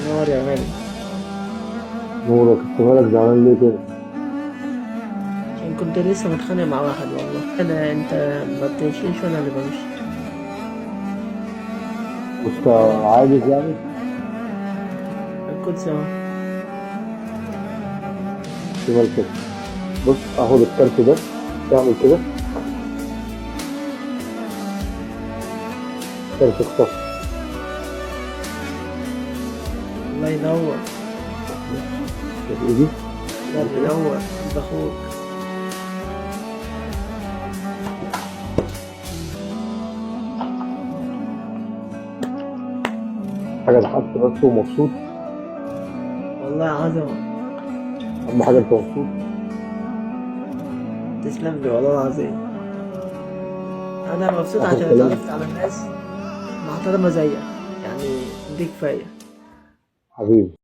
نور يا غالي. نورك، انت مالك زعلان ليه كده؟ عشان كنت لسه متخانق مع واحد والله. انت ما بتمشيش وانا اللي بمشي. انت عاجز يعني؟ القدس اهو. احتمال كده. بص اخد الكارت ده، تعمل كده، كارت اختصر. الله ينور. في ايدي، الله تعمل كده. ينور. ده اخوك. حاجة ضحكت بس ومبسوط. والله عظمة. اهم حاجة انت مبسوط. تسلم لي والله العظيم. انا مبسوط اخر عشان كلام. اتعرفت على ناس محترمة زيك. يعني دي كفاية. حبيبي.